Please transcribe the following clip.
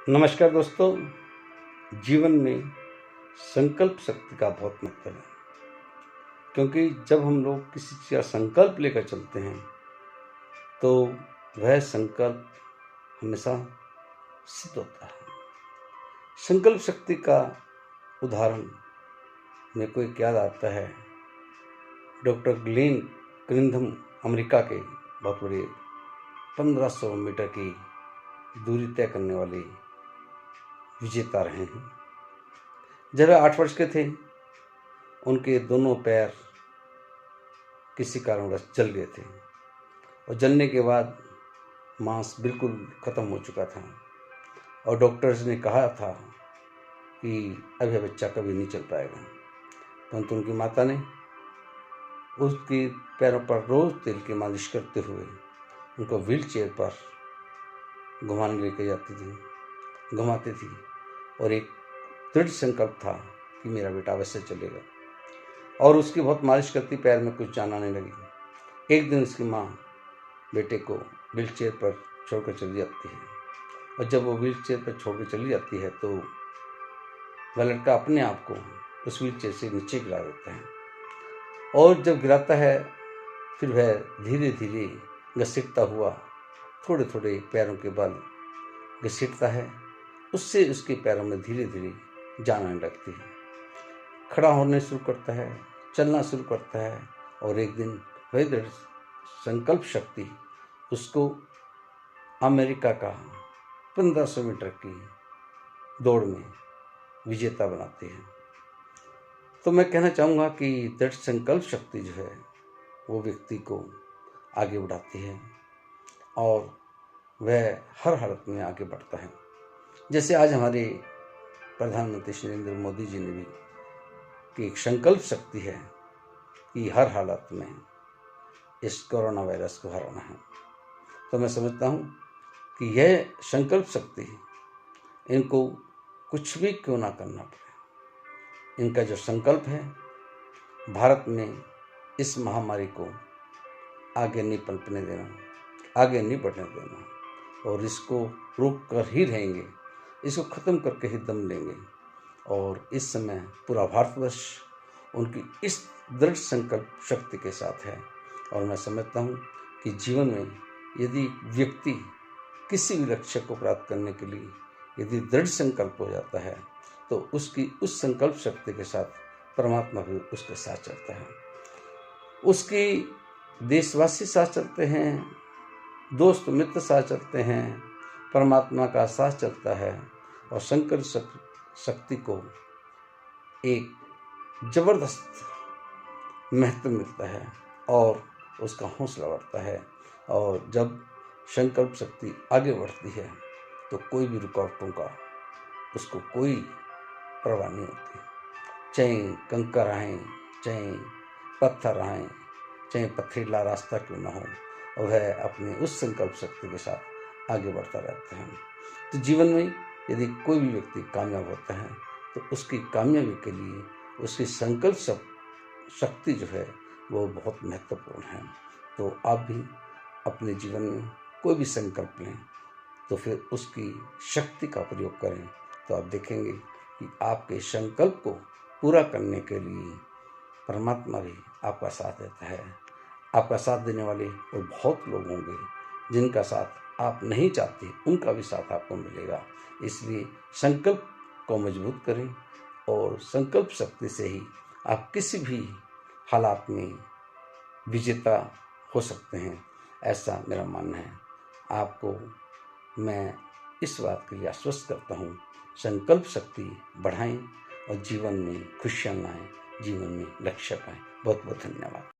नमस्कार दोस्तों। जीवन में संकल्प शक्ति का बहुत महत्व है, क्योंकि जब हम लोग किसी चीज़ का संकल्प लेकर चलते हैं तो वह संकल्प हमेशा सिद्ध होता है। संकल्प शक्ति का उदाहरण मेरे को एक याद आता है। डॉक्टर ग्लेन क्रिंधम अमेरिका के बहुत बड़े 1500 मीटर की दूरी तय करने वाले विजेता रहे हैं। जब वे 8 वर्ष के थे, उनके दोनों पैर किसी कारणवश जल गए थे और जलने के बाद मांस बिल्कुल ख़त्म हो चुका था और डॉक्टर्स ने कहा था कि अब यह बच्चा कभी नहीं चल पाएगा। परंतु उनकी माता ने उसके पैरों पर रोज़ तेल की मालिश करते हुए उनको व्हील चेयर पर घुमाने लेकर घुमाती थी और एक दृढ़ संकल्प था कि मेरा बेटा अवश्य चलेगा। और उसकी बहुत मालिश करती, पैर में कुछ जान आने लगी। एक दिन उसकी माँ बेटे को व्हील चेयर पर छोड़कर चली जाती है और जब वो व्हील चेयर पर छोड़कर चली जाती है तो वह लड़का अपने आप को उस व्हील चेयर से नीचे गिरा देता है और जब गिराता है फिर वह धीरे धीरे घसीटता हुआ थोड़े थोड़े पैरों के बल घसीटता है। उससे उसके पैरों में धीरे धीरे जान आने लगती है। खड़ा होने शुरू करता है, चलना शुरू करता है और एक दिन वह दृढ़ संकल्प शक्ति उसको अमेरिका का 1500 मीटर की दौड़ में विजेता बनाती है। तो मैं कहना चाहूँगा कि दृढ़ संकल्प शक्ति जो है वो व्यक्ति को आगे बढ़ाती है और वह हर हालत में आगे बढ़ता है। जैसे आज हमारे प्रधानमंत्री श्री नरेंद्र मोदी जी ने भी कि एक संकल्प शक्ति है कि हर हालत में इस कोरोना वायरस को हराना है। तो मैं समझता हूँ कि यह संकल्प शक्ति इनको कुछ भी क्यों ना करना पड़े, इनका जो संकल्प है भारत में इस महामारी को आगे नहीं पनपने देना, आगे नहीं बढ़ने देना और इसको रोक कर ही रहेंगे, इसको ख़त्म करके ही दम लेंगे। और इस समय पूरा भारतवर्ष उनकी इस दृढ़ संकल्प शक्ति के साथ है। और मैं समझता हूँ कि जीवन में यदि व्यक्ति किसी भी लक्ष्य को प्राप्त करने के लिए यदि दृढ़ संकल्प हो जाता है तो उसकी उस संकल्प शक्ति के साथ परमात्मा भी उसके साथ चलता है, उसकी देशवासी साथ चलते हैं, दोस्त मित्र साथ चलते हैं, परमात्मा का साथ चलता है और संकल्प शक्ति को एक जबरदस्त महत्व मिलता है और उसका हौसला बढ़ता है। और जब संकल्प शक्ति आगे बढ़ती है तो कोई भी रुकावटों का उसको कोई परवाह नहीं होती, चाहे कंकर आए, चाहे पत्थर आए, चाहे पथरीला रास्ता क्यों ना हो, और वह अपने उस संकल्प शक्ति के साथ आगे बढ़ता रहता है। तो जीवन में यदि कोई भी व्यक्ति कामयाब होता है तो उसकी कामयाबी के लिए उसकी संकल्प शक्ति जो है वो बहुत महत्वपूर्ण है। तो आप भी अपने जीवन में कोई भी संकल्प लें तो फिर उसकी शक्ति का प्रयोग करें तो आप देखेंगे कि आपके संकल्प को पूरा करने के लिए परमात्मा भी आपका साथ देता है। आपका साथ देने वाले और बहुत लोग होंगे जिनका साथ आप नहीं चाहते, उनका भी साथ आपको मिलेगा। इसलिए संकल्प को मजबूत करें और संकल्प शक्ति से ही आप किसी भी हालात में विजेता हो सकते हैं, ऐसा मेरा मानना है। आपको मैं इस बात के लिए आश्वस्त करता हूँ, संकल्प शक्ति बढ़ाएं और जीवन में खुशियाँ लाएं, जीवन में लक्ष्य पाएं। बहुत बहुत धन्यवाद।